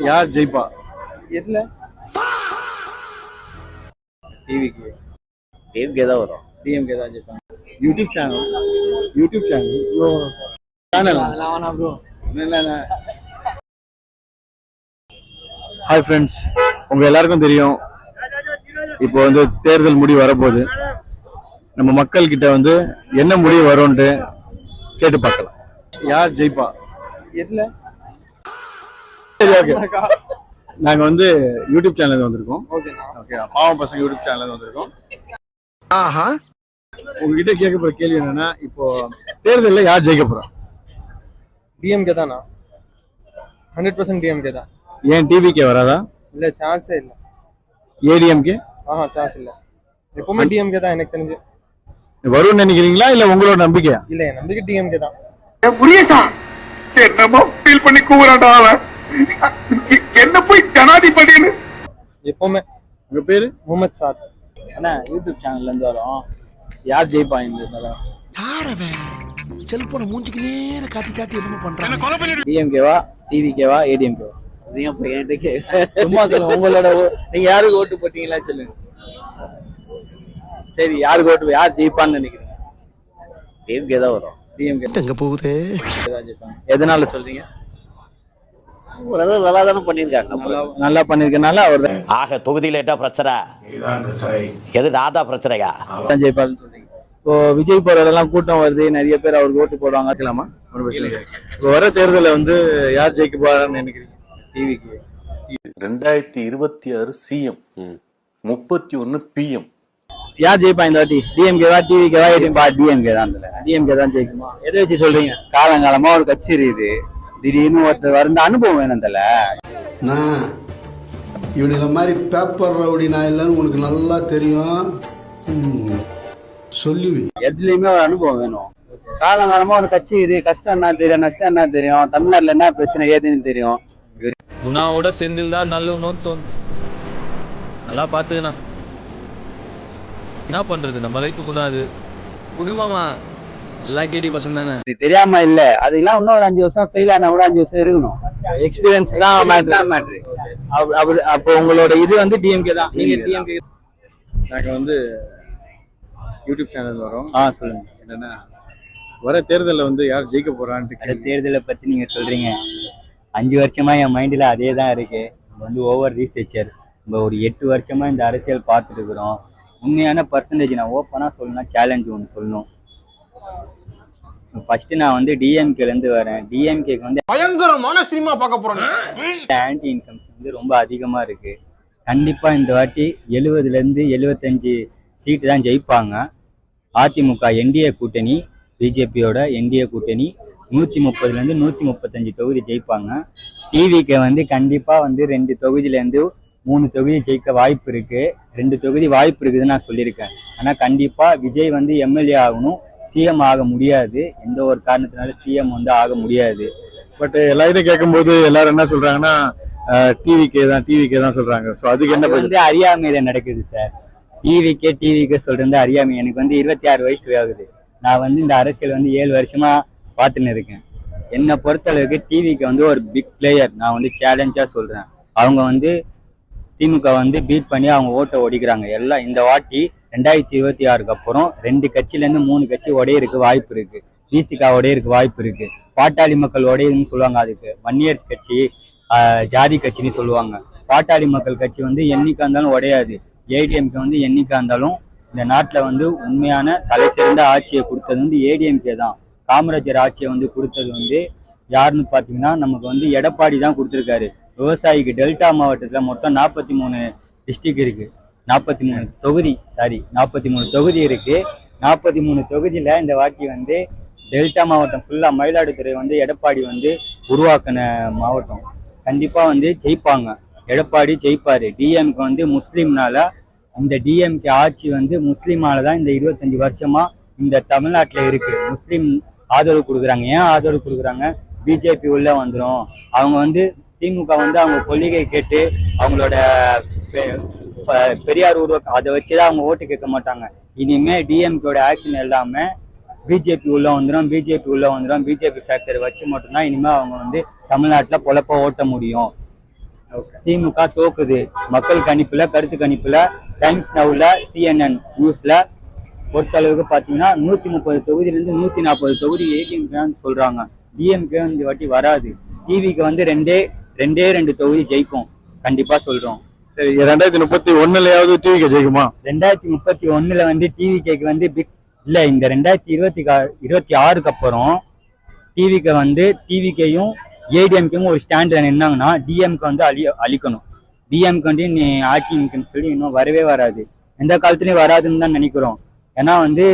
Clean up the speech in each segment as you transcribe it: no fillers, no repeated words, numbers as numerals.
யார் ஜெயிப்பா? எதுல? டிவிக்கு டிஎம்கே தான் வரும். டிஎம்கே தான் ஜெயிப்பாங்க. YouTube channel bro. Hi friends, உங்க எல்லாருக்கும் தெரியும் இப்போ வந்து தேர்தல் முடிவு வரப்போகுது. நம்ம மக்கள் கிட்ட வந்து என்ன முடிவு வரும்னு கேட்டு பார்க்கலாம். யார் ஜெயிப்பா? எதுல? நாங்க வந்து யூடியூப் சேனல் வந்திருக்கோம். ஓகேண்ணா. ஓகே, பாவம் பசங்க யூடியூப் சேனல் வந்திருக்கோம். உங்ககிட்ட கேட்க போற கேள்வி என்னன்னா, இப்போ தேர்தலில் யார் ஜெயிக்க போறா? டிஎம்கே தானா? 100% டிஎம்கே தான். ஏன் டிவிக்கே வராதா? இல்ல, சான்ஸே இல்ல. ஏடிஎம்கே? சான்ஸ் இல்ல. எப்பவுமே டிஎம்கே தான் எனக்கு தெரிஞ்சு. வரும்னு நினைக்கிறீங்களா இல்ல உங்களோட நம்பிக்கையா? இல்ல, என் நம்பிக்கை டிஎம்கே தான். புரியசா என்னமோ ஃபீல் பண்ணி கூவுறான்டா அவன். என்ன போய் ஜனாதிபதின்னு. எப்பவுமே. உங்க பேரு? முகமது சாத். அண்ணா, யூடியூப் சேனல்ல இருந்து வரோம். யார் ஜெயிப்பா இந்த செல்போனை மூஞ்சிக்கு நேர காட்டி காட்டி என்னமோ பண்றாங்க? டிஎம்கேவா டிவிக்கேவா ஏடிஎம்கேவா? சும்மா சொல்லுங்க, உங்களோட நீங்க யாருக்கு ஓட்டு போட்டீங்களா சொல்லுங்க. சரி, யாருக்கு ஓட்டு, யார் ஜெயிப்பான்னு நினைக்கிறீங்க? டிஎம்கே தான் வரும். டிஎம்கே எங்க போகுது? எதனால சொல்றீங்க? ஓரளவு நல்லா தானே பண்ணிருக்காங்க. நல்லா பண்ணிருக்கனால அவர் ஆக தொகுதியில என்ன பிரச்சனை? எது நாதா பிரச்சனையா? ஜெயிப்பாருன்னு சொல்றீங்க. இப்போ விஜய் போறதெல்லாம் கூட்டம் வருது, நிறைய பேர் அவருக்கு ஓட்டு போடுவாங்க. இருக்கலாமா? இப்போ வர தேர்தலில் வந்து யார் ஜெயிக்க போறான்னு நினைக்கிறீங்க? டிவிக்கு 2026 சிஎம், 31 பிஎம். யார் ஜெயிப்பா இந்த வாட்டி? டிஎம்கேவா டிவிக்கேவா ஏடிஎம்கே? டிஎம்கே தான். டிஎம்கே தான் ஜெயிக்குமா? எதை வச்சு சொல்றீங்க? காலங்காலமா ஒரு கட்சி இருக்குது, திடீர்னு ஒருத்தர் வந்த அனுபவம் வேணும். நான் இவனுங்க மாதிரி பேப்பர் ரவுடி நான் இல்லைன்னு உனக்கு நல்லா தெரியும். சொல்லுவேன். எதுலயுமே ஒரு அனுபவம் வேணும். காலங்காலமா ஒரு கட்சி இது, கஷ்டம் என்ன தெரியும், நஷ்டம் என்ன தெரியும், தமிழ்நாட்டுல என்ன பிரச்சனை ஏதுன்னு தெரியும். குணாவோட செந்தில் தான் நல்லவனு தோணும். நல்லா பாத்துக்கண்ணா, என்ன பண்றது, நம்ம லைஃப் கூடாது. குடும்பமா எல்லாம் கேடி பசங்க தானே. தெரியாம இல்ல, அதெல்லாம் இன்னும் ஒரு 5 வருஷம் ஃபெயில் ஆனா கூட 5 வருஷம் இருக்கணும். எக்ஸ்பீரியன்ஸ் தான் மேட்ரு. அப்போ உங்களோட இது வந்து டிஎம்கே தான். நீங்க டிஎம்கே. நாங்க வந்து யூடியூப் சேனல் வரோம். சொல்லுங்க. என்னன்னா, வர தேர்தலில் வந்து யார் ஜெயிக்க போறான்ட்டு. வர தேர்தலை பத்தி நீங்க சொல்றீங்க. 5 வருஷமா என் மைண்ட்ல அதே தான் இருக்கு. நம்ம வந்து ஓவர் ரீசர்ச்சர். நம்ம ஒரு 8 வருஷமா இந்த அரசியல் பார்த்துட்டு இருக்கிறோம். உண்மையான பர்சன்டேஜ் நான் ஓப்பனா சொல்லணும், சேலஞ்ச் ஒன்று சொல்லணும். ஃபர்ஸ்ட் நான் வந்து டிஎம்கேல இருந்து வரேன். டிஎம்கேக்கு வந்து பயங்கரமான சினிமா பார்க்க போறோம். ஆன்டி இன்கம்ஸ் வந்து ரொம்ப அதிகமா இருக்கு. கண்டிப்பா இந்த வாட்டி 70ல இருந்து 75 சீட்டு தான் ஜெயிப்பாங்க. அதிமுக என்டிஏ கூட்டணி, பிஜேபியோட என்டிஏ கூட்டணி 130ல இருந்து 135 தொகுதி ஜெயிப்பாங்க. டிவிக்கு வந்து கண்டிப்பா வந்து 2 தொகுதியில இருந்து 3 தொகுதி ஜெயிக்க வாய்ப்பு இருக்கு. 2 தொகுதி வாய்ப்பு இருக்குதுன்னு நான் சொல்லியிருக்கேன். ஆனா கண்டிப்பா விஜய் வந்து எம்எல்ஏ ஆகணும், சிஎம் ஆக முடியாது. எந்த ஒரு காரணத்தினால சிஎம் வந்து ஆக முடியாது. பட் எல்லாரும் கேட்கும்போது எல்லாரும் என்ன சொல்றாங்கன்னா, டிவிக்கே தான் சொல்றாங்க. ஸோ அதுக்கு என்ன வந்து அறியாமையில நடக்குது சார். டிவிக்கே சொல்றது அறியாமை. எனக்கு வந்து 26 வயசு ஆகுது. நான் வந்து இந்த அரசியல் வந்து 7 வருஷமா பார்த்துன்னு இருக்கேன். என்னை பொறுத்தளவுக்கு டிவிக்கு வந்து ஒரு பிக் பிளேயர். நான் வந்து சேலஞ்சா சொல்றேன். அவங்க வந்து திமுக வந்து பீட் பண்ணி அவங்க ஓட்டை ஒடிக்கிறாங்க. எல்லாம் இந்த வாட்டி 2026க்கு அப்புறம் 2 கட்சியிலேருந்து 3 கட்சி உடையிருக்கு வாய்ப்பு இருக்கு. விசிகா உடையிருக்கு வாய்ப்பு இருக்கு. பாட்டாளி மக்கள் உடையுதுன்னு சொல்லுவாங்க. அதுக்கு வன்னியர் கட்சி, ஜாதி கட்சின்னு சொல்லுவாங்க. பாட்டாளி மக்கள் கட்சி வந்து என்னைக்கா இருந்தாலும் உடையாது. ஏடிஎம்கே வந்து என்னைக்கா இருந்தாலும் இந்த நாட்டில் வந்து உண்மையான தலை சிறந்த ஆட்சியை கொடுத்தது வந்து ஏடிஎம்கே தான். காமராஜர் ஆட்சியை வந்து கொடுத்தது வந்து யாருன்னு பார்த்தீங்கன்னா நமக்கு வந்து எடப்பாடி தான் கொடுத்துருக்காரு. விவசாயிக்கு டெல்டா மாவட்டத்தில் மொத்தம் 43 டிஸ்ட்ரிக்ட் இருக்கு. 43 தொகுதி இருக்கு. 43 தொகுதியில இந்த வாட்டி வந்து டெல்டா மாவட்டம் ஃபுல்லா மயிலாடுதுறை வந்து எடப்பாடி வந்து உருவாக்கின மாவட்டம். கண்டிப்பா வந்து ஜெயிப்பாங்க, எடப்பாடி ஜெயிப்பாரு. டிஎம்கே வந்து முஸ்லீம்னால, இந்த டிஎம்கே ஆட்சி வந்து முஸ்லீமால தான் இந்த 25 வருஷமா இந்த தமிழ்நாட்டுல இருக்கு. முஸ்லீம் ஆதரவு கொடுக்குறாங்க. ஏன் ஆதரவு கொடுக்குறாங்க? பிஜேபி உள்ள வந்துடும். அவங்க வந்து திமுக வந்து அவங்க கொள்கை கேட்டு அவங்களோட பெரியார் உருவாக்கம் அதை வச்சுதான் அவங்க ஓட்டு கேட்க மாட்டாங்க. இனிமே டிஎம்கேட ஆக்ஷன் எல்லாமே பிஜேபி உள்ள வந்துடும். பிஜேபி ஃபேக்டர் வச்சு மட்டும்தான் இனிமே அவங்க வந்து தமிழ்நாட்டுல பொழப்ப ஓட்ட முடியும். திமுக தோக்குது. மக்கள் கணிப்புல, கருத்து கணிப்புல, டைம்ஸ் நவுல, CNN நியூஸ்ல பொறுத்தளவுக்கு பாத்தீங்கன்னா 130 தொகுதியிலிருந்து 140 தொகுதி ஏடிஎம்கேன்னு சொல்றாங்க. டிஎம்கே இந்த வாட்டி வராது. டிவிக்கு வந்து ரெண்டு தொகுதி ஜெயிக்கும் கண்டிப்பா சொல்றோம். சரி, 2031லயாவது டிவிக்கு ஜெயிக்குமா? 2031 வந்து டிவிக்கு வந்து இல்ல, இந்த 2026க்கு அப்புறம் டிவிக்கு வந்து டிவிக்கையும் ஏடிஎம்கேயும் ஒரு ஸ்டாண்ட் நின்னாங்கன்னா டிஎம்கே வந்து அழிக்கணும். டிஎம்கே வந்து நீ அதிமுகன்னு சொல்லி இன்னும் வரவே வராது, எந்த காலத்துலயும் வராதுன்னு தான் நினைக்கிறோம். ஏன்னா வந்து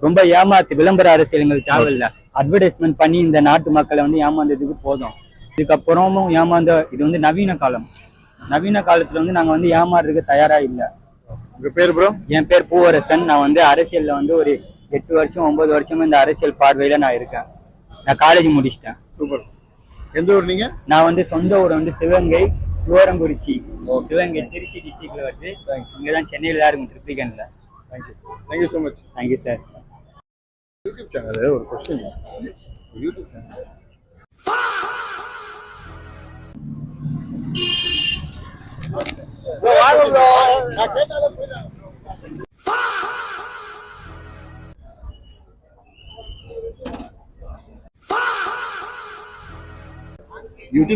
ரொம்ப ஏமாத்து விளம்பர அரசியல் தேவையில்லை. அட்வர்டைஸ்மெண்ட் பண்ணி இந்த நாட்டு மக்களை வந்து ஏமாந்ததுக்கு போதும். இதுக்கப்புறமும் இது வந்து நவீன காலம். நவீன காலத்துல வந்து நாங்க வந்து ஏமாறுறதுக்கு தயாரா இல்லை. உங்க பேர் ப்ரோ? என் பேர் பூவரசன். நான் வந்து அரசியல்ல வந்து ஒரு 8 வருஷம் 9 வருஷமா இந்த அரசியல் பார்வையில நான் இருக்கேன். நான் காலேஜ் முடிச்சிட்டேன். சூப்பர். எந்த ஊர் நீங்க? நான் வந்து சொந்த ஊர் வந்து சிவகங்கை, துவரங்குறிச்சி. சிவகங்கை திருச்சி டிஸ்ட்ரிக்ட்ல வருது. இங்கதான் சென்னையில தான் இருக்கும், ட்ரிப்ளிகன்ல. Thank you so much. Thank you sir. YouTube channel ஒரு கொஸ்டின். யூடியூப்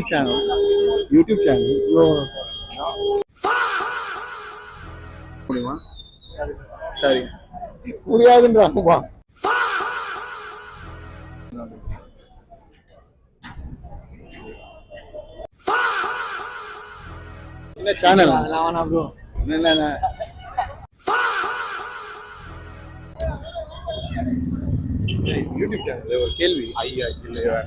சேனல் முடியுமா? சரி, முடியாதுன்றாங்கப்பா. என்ன சேனல்? யூடியூப் சேனல் ஒரு கேள்வி. ஐயா இல்லையா?